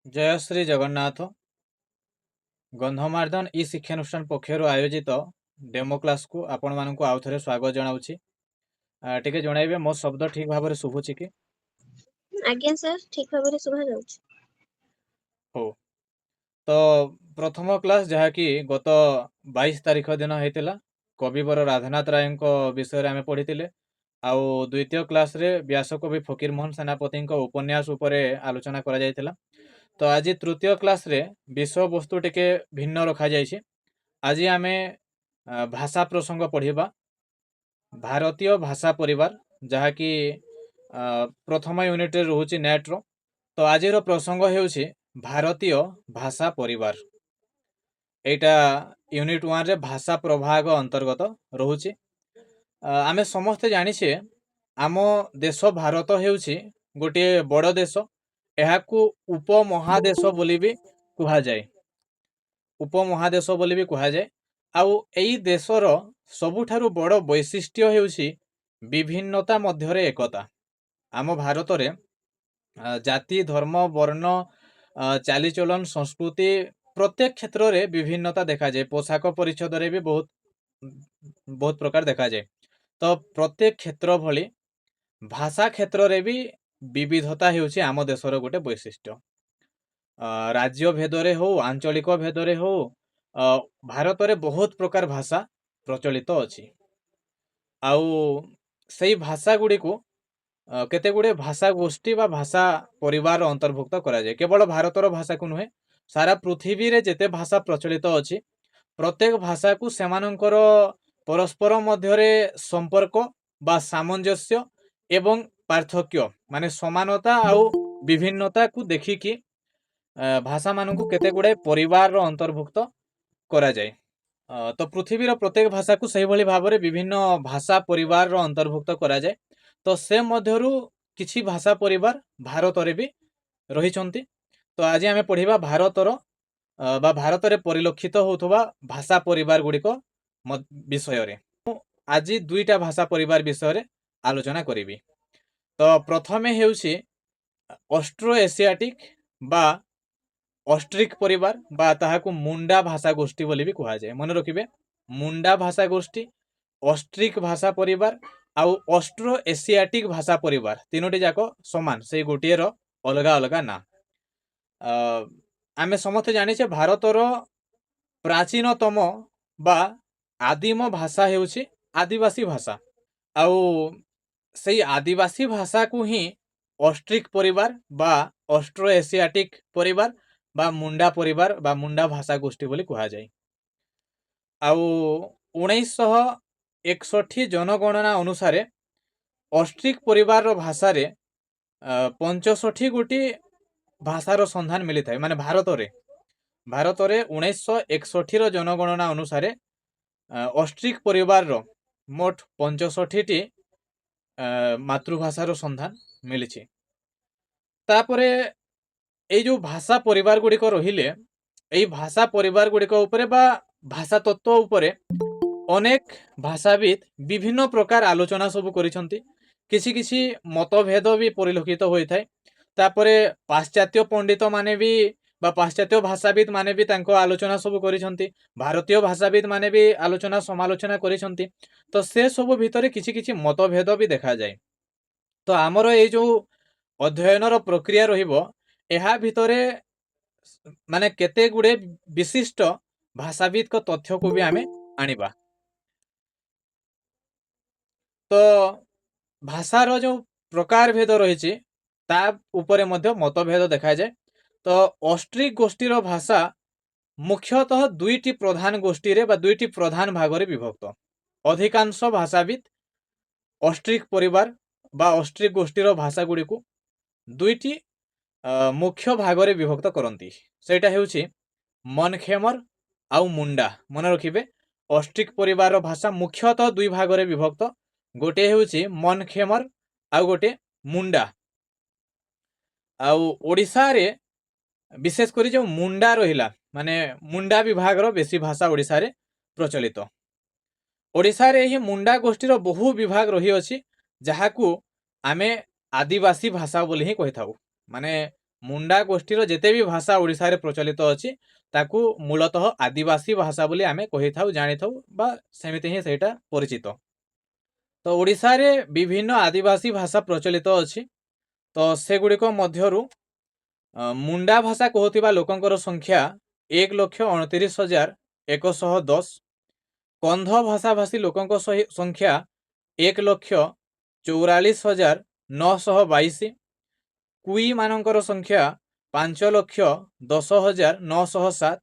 जय श्री जगन्नाथ। गंधमार्दन ई शिक्षानुष्ठान पक्षर आयोजित demo class को आपण मानक आउ थे स्वागत जनाऊँगी। टिके जनइबे मो शब्द ठीक भाव में शुभुची कि? आज्ञा सर ठीक भाव में शुभा जाउछि। हो तो प्रथम क्लास जहाँकि गत 22 तारीख दिन होता कविवर राधानाथ राय विषय आम पढ़ी आउ द्वितीय क्लास रे व्यासकवि फकीर मोहन सेनापति उपन्यास उपरे आलोचना करा जायतिला। तो आज तृतीय क्लास रे विषय वस्तु टिके भिन्न रखा जायछि। आज आमे भाषा प्रसंग पढ़िबा भारतीय भाषा परिवार जहाँकि प्रथम यूनिट रे रहउछि नेट रो। तो आज प्रसंग हेउछि भारतीय भाषा परिवार। एटा यूनिट 1 रे भाषा प्रभाग अंतर्गत रहउछि। आमे समस्त जानिछे आम देश भारत हेउछि गोटे बड़ देश। एहाकू उपमहादेश बोली भी कुहा जाए। उपमहादेश बोली भी कुहा जाए। आउ एई देशर सबुठारु बड़ वैशिष्ट्य हेउछि विभिन्नता मध्यरे एकता। आम भारत रे जाति धर्म वर्ण चालीचलन संस्कृति प्रत्येक क्षेत्र रे विभिन्नता देखा जाए। पोशाक परिच्छद रे भी बहुत प्रकार देखा जाए। तो प्रत्येक क्षेत्र भली भाषा क्षेत्र रे भी विविधता हेउछि आम देशर गोटे वैशिष्ट्य। राज्य भेदरे हो आंचलिक भेदरे हो भारत रे बहुत प्रकार भाषा प्रचलित अछि। आउ सेही भाषा गुडी को केते गुडे भाषा गोष्ठी बा भाषा परिवार अंतर्भुक्त करा जाए। केवल भारतर भाषा को नुहे सारा पृथ्वी रे जेते भाषा प्रचलित अछि प्रत्येक भाषा को सेमानंकर परस्पर मध्यरे संपर्क बा सामंजस्य एवं पार्थक्य माने समानता आउ विभिन्नता को देखिकी भाषा मानकु केते गुडे परिवार रो अंतर्भुक्त करा जाए। तो पृथ्वीर प्रत्येक भाषा को सही भली भाबरे विभिन्न भाषा परिवार रो अंतर्भुक्त करा जाए। तो से मध्यरु किछि भाषा परिवार भारत रे भी रहिछंती। तो आज आमे पढ़िबा भारतर बा भारत रे परिलक्षित होथबा भाषा परिवार गुडी को विषय रे। आज दुईटा भाषा परिवार विषय रे आलोचना करिबी। तो प्रथमे हेउछि ऑस्ट्रो एशियाटिक बा ऑस्ट्रिक परिवार बा ताहाकु मुंडा भाषा गोष्ठी बोली भी कुहा जाए। मन रखिबे मुंडा भाषा गोष्ठी ऑस्ट्रिक भाषा परिवार आउ ऑस्ट्रो एशियाटिक भाषा परिवार तीनोटी जाक समान से गोटे रो अलगा अलगा ना। आमे समस्त जानिछे भारतर प्राचीनतम बा आदिम भाषा हेउछि आदिवासी भाषा। आउ सेही आदिवासी भाषा को ही ऑस्ट्रिक परिवार बा ऑस्ट्रो एशियाटिक परिवार बा मुंडा परिवार बा मुंडा भाषा गोष्ठी बोली कुहा जाए। आउ 1961 जनगणना अनुसार ऑस्ट्रिक परिवार रो भाषा रे 65 गोटी भाषार संधान मिली थाए। माने भारत रे 1961 रो जनगणना अनुसार ऑस्ट्रिक परिवार रो मोट 65 टी मातृभाषार संधान मिली। तापरे এই जो भाषा परिवार गुड़िक रहिले এই भाषा परिवार गुड़िक उपरे बा भाषा तत्व उपरे अनेक भाषाविद विभिन्न प्रकार आलोचना सब करिसंती। किसी किसी मतभेद भी परिलक्षित होइथाय। तापरे पाश्चात्य पंडित माने भी बा पाश्चात्य भाषाविद माने भी तांको आलोचना सब करिसंती। भारतीय भाषाविद माने भी आलोचना समालोचना करिसंती। तो से सब भितरे किसी किसी मतभेद भी देखा जाए। तो आमर ए जो अध्ययनर प्रक्रिया रहिबो एहा भितरे माने केते गुडे विशिष्ट भाषाविद को तथ्य को भी आमे आनिबा। तो भाषार जो प्रकार भेद रही ता उपरे मध्य मतभेद देखा जाए। तो ऑस्ट्रिक गोष्ठीर भाषा मुख्यतः दुईटी प्रधान गोष्ठी रे बा दुईटी प्रधान भाग रे विभक्त। अधिकांश भाषाविद ऑस्ट्रिक परिवार बा ऑस्ट्रिक गोष्ठीर भाषा गुडी को दुईटी मुख्य भाग रे विभक्त करंती। सेटा हेउछि मनखेमर आउ मुंडा। मन रखिबे ऑस्ट्रिक परिवार भाषा मुख्यतः दुई भाग रे विभक्त। गोटे हेउछि मनखेमर आउ गोटे मुंडा। आउ ओडिसा रे विशेष करी जो मुंडा रहिला माने मुंडा विभाग रो बेसी भाषा ओडिसा रे प्रचलित। ओडिसा रे ही मुंडा गोष्ठीर बहु विभाग रही अछि जहाकू आमे आदिवासी भाषा बोली ही कहि थाउ। माने मुंडा गोष्ठीर जेते भी भाषा ओडिशा रे प्रचलित अछि ताकू मूलतः आदिवासी भाषा बोली आमे कहि थाउ जानि थाउ बा सेमिति ही सेटा परिचित। तो ओडिशा रे विभिन्न आदिवासी भाषा प्रचलित अछि। तो सेगुड़िक मध्यरु मुंडा भाषा कहूथिबा लोकंकर संख्या 1,29,110। कंध भाषा भाषी लोकंक संख्या 1,44,922। कुई मानकर संख्या 5,10,907।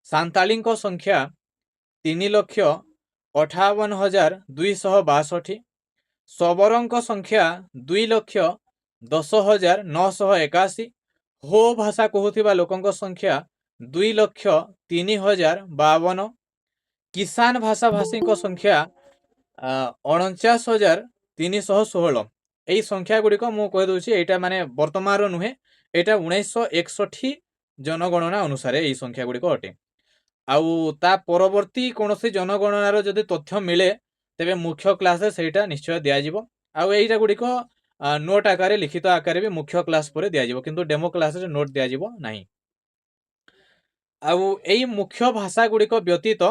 सांतालींक संख्या 3,58,262। सबरंक संख्या 2,10,981। हो भाषा कहूथिबा लोकंक संख्या 2,03,052। किसान भाषा भाषी संख्या 49,316। এই সংখ্যা গুড়িক মু কই দউছি এইটা মানে বর্তমানর নুহে, এটা 1961 জনগণনা অনুসারে এই সংখ্যা গুড়িক অটে। আউ তা পরবর্তী কোনসি জনগণনার যদি তথ্য মিলে তেবে মুখ্য ক্লাসে সেইটা নিশ্চয় দিয়াଯିବ। আউ এইটা গুড়িক নোট আকারে লিখিত আকারে भी মুখ্য ক্লাস পরে দিয়াଯିବ, কিন্তু ডেমো ক্লাসে নোট দিয়াଯିବ নাই। आउ एई मुख्य भाषा गुड़िक व्यतीत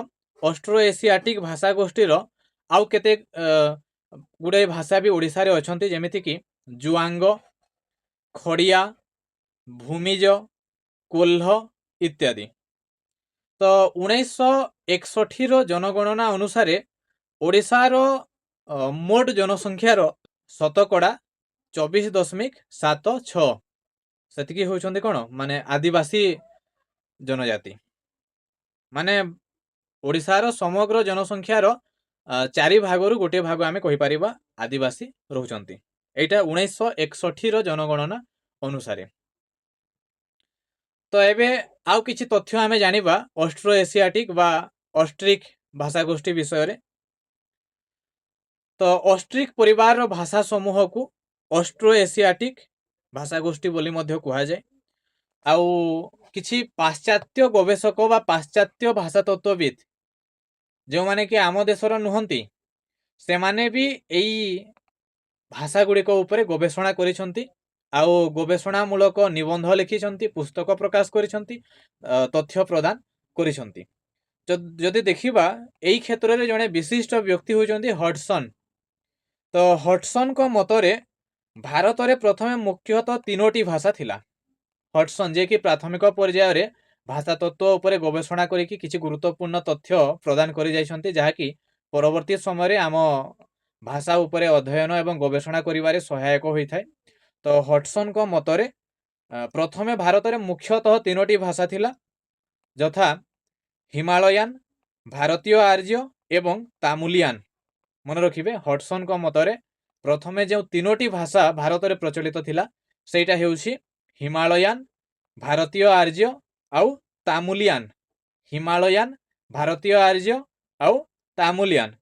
ऑस्ट्रो एशियाटिक भाषा गोष्ठीर आउ केते गुड़े भाषा भी ओडिशा रे अछंती, जेमिति कि जुआंग, खड़िया, भूमिज, कोल्ह इत्यादि। तो 1961 जनगणना अनुसार ओडिशार मोट जनसंख्यार शतकड़ा 24.76 सेतिकी होउछंती कोन माने आदिवासी जनजाति। माने ओडिशार समग्र जनसंख्यार 4 भागरु गोटे भाग आमे कहि परिबा आदिवासी रहउछंती। एटा 1961 जनगणना अनुसारे। तो एबे आउ किछि तथ्य आमे जानिबा ऑस्ट्रो एशियाटिक बा ऑस्ट्रिक भाषा गोष्ठी विषय रे। तो ऑस्ट्रिक परिवार रो भाषा समूह को ऑस्ट्रो एशियाटिक भाषा गोष्ठी बोली मध्य कुहा जाय। आउ किछि पाश्चात्य गवेषक बा पाश्चात्य भाषा तत्वविद जो माने कि आम देशर नुहंती से माने भी एई भाषा गुड़िक उपरे गवेषणा करिसंती, आउ गवेषणामूलक निबंध लिखिसंती, पुस्तक प्रकाश करिसंती, तथ्य प्रदान करिसंती। जदि देखिबा एई क्षेत्र रे जने विशिष्ट व्यक्ति होजंती हडसन। तो हडसन को मतरे भारत रे प्रथमे मुख्यतः 3टी भाषा थिला। हडसन जे कि प्राथमिक पर्याय रे भाषा तत्व उपरे गवेषणा करिकि किछि गुरुत्वपूर्ण तथ्य प्रदान करि जाइसंती, जहा कि परवर्ती समय रे आम भाषा उपरे अध्ययन एवं गवेषणा करिवारे सहायक होइथाय। तो हडसन को मतरे प्रथमे भारत रे मुख्यतः 3टी भाषा थिला, यथा हिमालयान, भारतीय आर्य एवं तामुलियान। मन रखिबे हडसन को मतरे प्रथमे जो 3टी भाषा भारत रे प्रचलित थिला सेटा हेउछि हिमालयान, भारतीय आर्य आउ तामुलियान। हिमालयान, भारतीय आर्य आउ तामुलियान।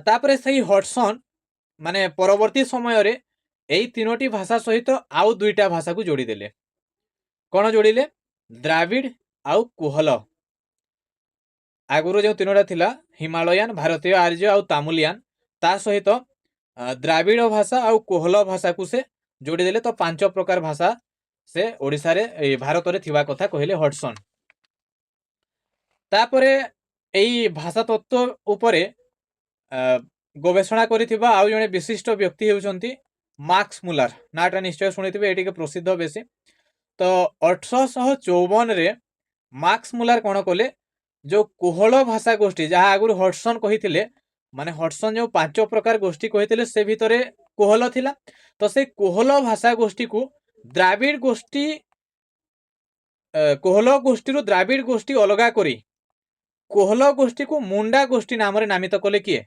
तापरे सही हडसन माने परवर्ती समय रे एई 3टी भाषा सहित आउ 2टा भाषा को जोड़ी देले। कोन जोड़िले? द्राविड़ आउ कोहल। आगुरु जो 3टा थिला हिमालयान, भारतीय आर्य आउ तामुलियान, ता सहित द्राविड़ भाषा आउ कोहल भाषा को से जोड़ी देले। तो 5 प्रकार भाषा से ओडिशा रे भारत रे थिबा कथा कहिले हडसन। तापरे एई भाषा तत्व उपरे गवेषणा करिथिबा आउ जने विशिष्ट व्यक्ति हेउचंती मार्क्स मुलर। नाटा निश्चय सुनिथिबे, एटी के प्रसिद्ध बेसी। तो 1854 रे मार्क्स मुलर कोन कले, जो कोहल भाषा गोष्ठी जहा आगुरु हडसन कहिथिले, माने हडसन जो 5 प्रकार गोष्ठी कहिथिले से भितरे कोहल थिला। तो से कोहल भाषा गोष्ठी को द्राविड़ गोष्ठी, कोहल गोष्ठी रु द्राविड़ गोष्ठी अलगा करी कोहल गोष्ठी को मुंडा गोष्ठी नाम रे नामित कले किए?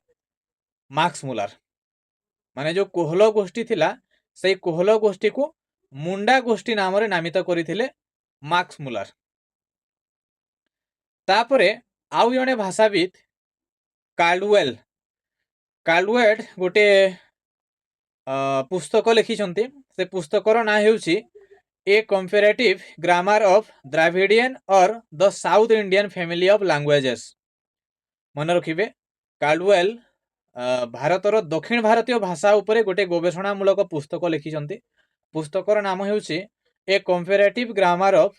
मार्क्स मुलर। माने जो कोहल गोष्ठी थिला से कोहल गोष्ठी को मुंडा गोष्ठी नाम रे नामित करिथिले मार्क्स मुलर। तापरे आउ जने भाषाविद काल्डवेल गोटे पुस्तक लिखिछंती। से पुस्तकर ना हेउची ए comparative grammar of Dravidian or the south Indian family of languages. मन रखिबे काल्डवेल भारतर दक्षिण भारतीय भाषा उपरे गोटे गवेषणामूलक पुस्तक लिखिछंती। पुस्तकर नाम हेउची ए comparative grammar of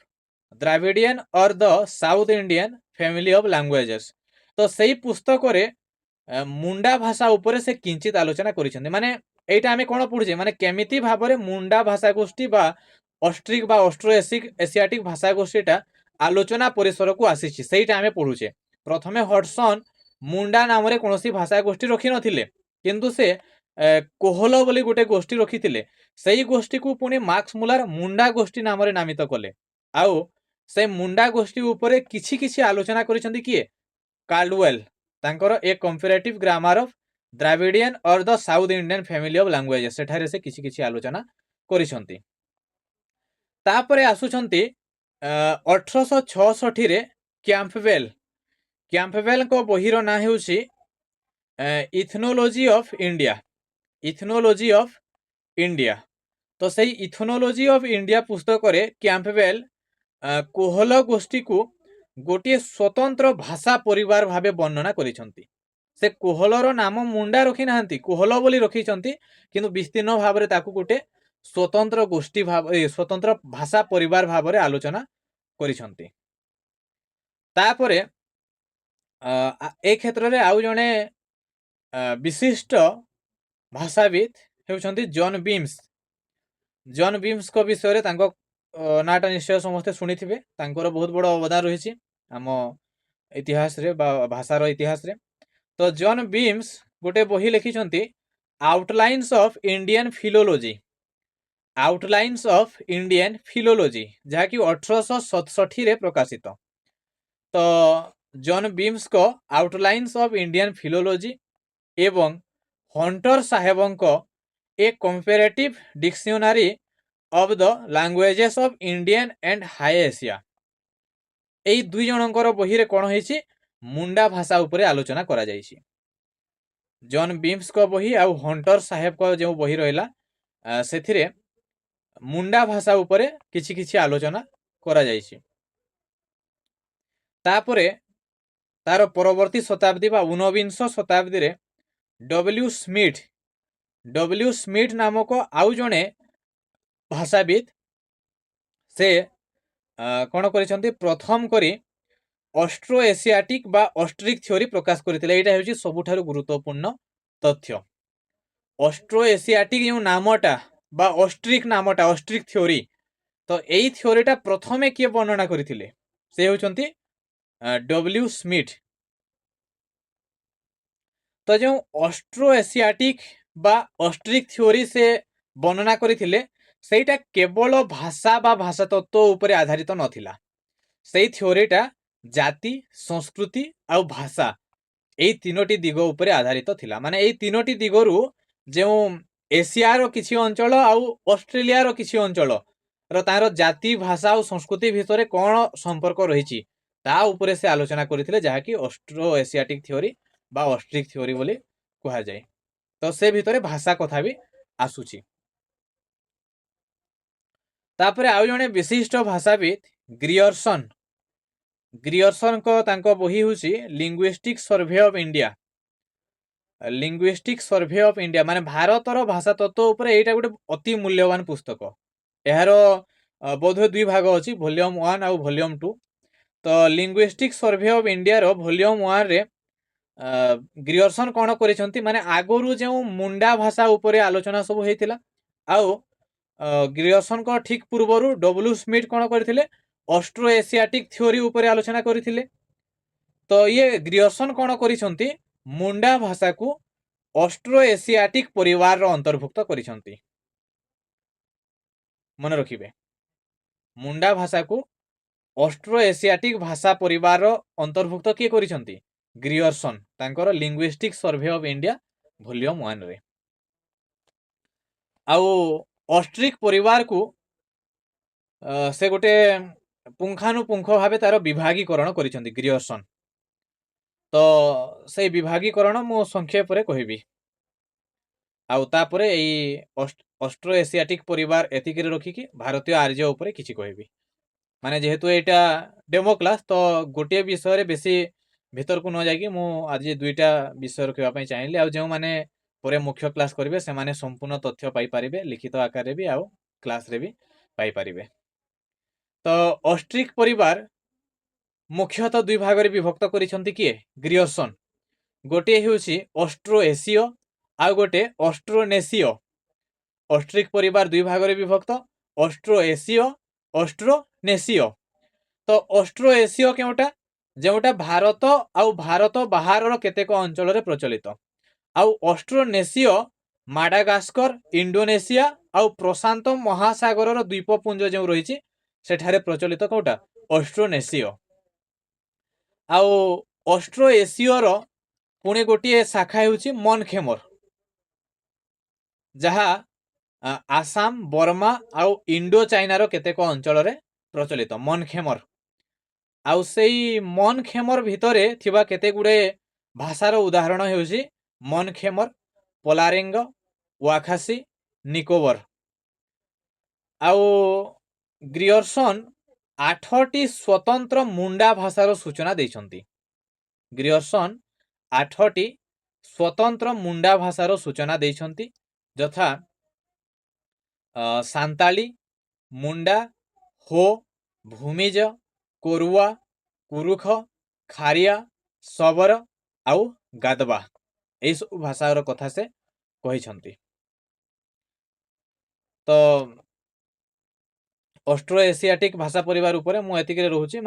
Dravidian or the south Indian family of languages. तो सही पुस्तक रे मुंडा भाषा उपरे से किंचित आलोचना करिसेंती। माने एटा आमे कोन पढुचे माने केमिति भाबरे मुंडा भाषा गोष्ठी बा ऑस्ट्रिक बा ऑस्ट्रो एशियाटिक भाषा गोष्ठीटा आलोचना परिसर को आसीछि सेटा आमे पढुचे। प्रथमे हडसन मुंडा नाम रे कोनोसी भाषा गोष्ठी रखि नथिले, किंतु से कोहलो बोली गोटे गोष्ठी रखिथिले। सेही गोष्ठी को पुनी मार्क्स मुलर मुंडा गोष्ठी नाम रे नामित कले। आउ से मुंडा गोष्ठी उपरे किछि किछि आलोचना करिसेंती किए काल्डवेल तांकर a comparative grammar of Dravidian or the south Indian family of languages सेठारे से किछि किछि आलोचना करिसेंती। तापरे आसुछंती 1866 रे कैंपबेल को बहिरो ना हेउछि इथनोलॉजी ऑफ इंडिया। तो सही इथनोलॉजी ऑफ इंडिया पुस्तक रे कैंपबेल कोहल गोष्ठी को गोटे स्वतंत्र भाषा परिवार भावे वर्णना करिसंती। से कोहलर नाम मुंडा रखी नाहंती, कोहल बोली रखिसंती, किंतु विस्तीर्ण भाव ताकू गोटे स्वतंत्र गोष्ठी भाव स्वतंत्र भाषा परिवार भाव आलोचना करिसंती। तापरे ए क्षेत्र रे आउ जणे विशिष्ट भाषाविद हेउछंती जॉन बीम्स को विषय रे तांको नाटा निश्चय समस्त शुणिथिबे। तांकर बहुत बड़ अवदान रहिछि आम इतिहास रे बा भाषार इतिहास रे। तो जॉन बीम्स गोटे बही लिखिछंती आउटलाइन्स ऑफ इंडियन फिलोलॉजी जहा कि 1867 रे प्रकाशित। तो जॉन बीम्स को आउटलाइन्स ऑफ इंडियन फिलोलॉजी एवं हंटर साहेबों को a comparative dictionary of the languages of Indian and high Asia एई दुई जनकर बही रे कोन होईछि मुंडा भाषा उपरे आलोचना करा जाईछि। जॉन बीम्स को बही आ हंटर साहेब को जो बही रहिला सेथिरे मुंडा भाषा उपरे किछि किछि आलोचना करा जाईछि। तापरे तार परवर्ती शताब्दी बा 19 शताब्दी रे डब्ल्यू स्मिथ नामक आउ जणे भाषाविद से कौन करिसंती प्रथम करी ऑस्ट्रो एशियाटिक बा ऑस्ट्रिक थ्योरी प्रकाश करथिले। एटा हेउची सबुठारु गुरुत्वपूर्ण तथ्य। ऑस्ट्रो एशियाटिक जो नामटा बा ऑस्ट्रिक थ्योरी, तो एई थ्योरीटा प्रथमे किए वर्णना करथिले से हेउचंती डब्ल्यू स्मिथ। तो जो ऑस्ट्रो एशियाटिक बा ऑस्ट्रिक थ्योरी से वर्णना करथिले सेटा केवल भाषा बा भाषा तत्व उपरे आधारित नथिला। सेई थ्योरीटा जाति संस्कृति आ भाषा एई तीनोटी दिग उपरे आधारित थिला। माने एई तीनोटी दिगरु जो एशिया रो किछि अंचल आ ऑस्ट्रेलिया रो किछि अंचल रो तार जाति भाषा आ संस्कृति भितरे कोन संपर्क रहिछि ता उपरे से आलोचना करथिले, जहा कि ऑस्ट्रो एशियाटिक थ्योरी बा ऑस्ट्रिक थ्योरी बोली कहा जाय। तो से भितरे भाषा कथा भी आसुछि। तापरे आउ जणे विशिष्ट भाषाविद ग्रियर्सन को तांको बही होछि लिंग्विस्टिक सर्वे ऑफ इंडिया माने भारतर भाषा तत्व उपरे एटा गोटे अति मूल्यवान पुस्तक। एहार बोधे दुई भाग अछि, वॉल्यूम 1 आ वॉल्यूम 2। तो लिंग्विस्टिक सर्वे ऑफ इंडिया रो वॉल्यूम 1 रे ग्रियर्सन कोन करिसंती माने आगरु जे मुंडा भाषा उपरे आलोचना सब हेतिला आउ ग्रियर्सन को ठीक पूर्वरु डब्ल्यू स्मिथ कोन करथिले ऑस्ट्रो एशियाटिक थ्योरी उपरे आलोचना करथिले। तो ये ग्रियर्सन कोन करिसंती मुंडा भाषा को ऑस्ट्रो एशियाटिक परिवार रो अंतर्भुक्त करिसंती। मन रखिबे मुंडा भाषा को ऑस्ट्रो एशियाटिक भाषा परिवार रो अंतर्भुक्त किए करिसंती ग्रियर्सन तांकर linguistic survey of India volume 1 रे। आउ ऑस्ट्रिक परिवार को से गोटे पुंखानुपुंख भावे तार विभागीकरण करिसंती ग्रियर्सन। तो से विभागीकरण मो संक्षेप रे कहबी आउ तापरे एई ऑस्ट्रो एशियाटिक परिवार एतिक रे रखी कि भारतीय आर्य उपरे किछि कहबी। माने जेहेतु एटा डेमो क्लास तो गोटे विषय रे बेसी भीतर को न जाकी मु आज दुईटा विषय रखिबा पई चाहिली। आ जो माने परे मुख्य क्लास करिवे से माने संपूर्ण तथ्य पाई परिबे लिखित आकार रे भी आ क्लास रे भी पाई परिबे। ତ ଅଷ୍ଟ୍ରିକ୍ ପରିବାର ମୁଖ୍ୟତଃ ଦୁଇ ଭାଗରେ ବିଭକ୍ତ କରିଛନ୍ତି କିଏ? ଗ୍ରିୟର୍ସନ୍। ଗୋଟିଏ ହେଉଛି ଅଷ୍ଟ୍ରୋ ଏସୀୟ ଆଉ ଗୋଟେ ଅଷ୍ଟ୍ରୋନେସୀୟ। ଅଷ୍ଟ୍ରିକ୍ ପରିବାର ଦୁଇ ଭାଗରେ ବିଭକ୍ତ, ଅଷ୍ଟ୍ରୋ ଏସୀୟ, ଅଷ୍ଟ୍ରୋନେସୀୟ। ତ ଅଷ୍ଟ୍ରୋ ଏସୀୟ କେଉଁଟା? ଯେଉଁଟା ଭାରତ ଆଉ ଭାରତ ବାହାରର କେତେକ ଅଞ୍ଚଳରେ ପ୍ରଚଳିତ। ଆଉ ଅଷ୍ଟ୍ରୋନେସୀୟ ମାଡାଗାସ୍କର, ଇଣ୍ଡୋନେସିଆ ଆଉ ପ୍ରଶାନ୍ତ ମହାସାଗରର ଦ୍ୱୀପପୁଞ୍ଜ ଯେଉଁ ରହିଛି ସେଠାରେ ପ୍ରଚଳିତ କୋଉଟା? ଅଷ୍ଟ୍ରୋନେସୀୟ। ଆଉ ଅଷ୍ଟ୍ରୋ ଏସୀୟର ପୁଣି ଗୋଟିଏ ଶାଖା ହେଉଛି ମନଖେମର, ଯାହା ଆସାମ, ବର୍ମା ଆଉ ଇଣ୍ଡୋ ଚାଇନାର କେତେକ ଅଞ୍ଚଳରେ ପ୍ରଚଳିତ। ମନଖେମର। ଆଉ ସେଇ ମନଖେମର ଭିତରେ ଥିବା କେତେ ଗୁଡେ ଭାଷାର ଉଦାହରଣ ହେଉଛି ମନଖେମର, ପଲାରେଙ୍ଗ, ୱାଖାସି, ନିକୋବର। ଆଉ ଗ୍ରିୟର୍ସନ୍ 8ଟି ସ୍ୱତନ୍ତ୍ର ମୁଣ୍ଡା ଭାଷାର ସୂଚନା ଦେଇଛନ୍ତି। ଗ୍ରିୟର୍ସନ୍ 8ଟି ସ୍ୱତନ୍ତ୍ର ମୁଣ୍ଡା ଭାଷାର ସୂଚନା ଦେଇଛନ୍ତି, ଯଥା ସାନ୍ତାଳୀ, ମୁଣ୍ଡା, ହୋ, ଭୂମିଜ, କୋରୁଆ, କୁରୁଖ, ଖାରିଆ, ଶବର ଆଉ ଗାଦବା। ଏଇସବୁ ଭାଷାର କଥା ସେ କହିଛନ୍ତି। ତ ଅଷ୍ଟ୍ରୋ ଏସିଆଟିକ୍ ଭାଷା ପରିବାର ଉପରେ ମୁଁ ଏତିକିରେ ରହୁଛି।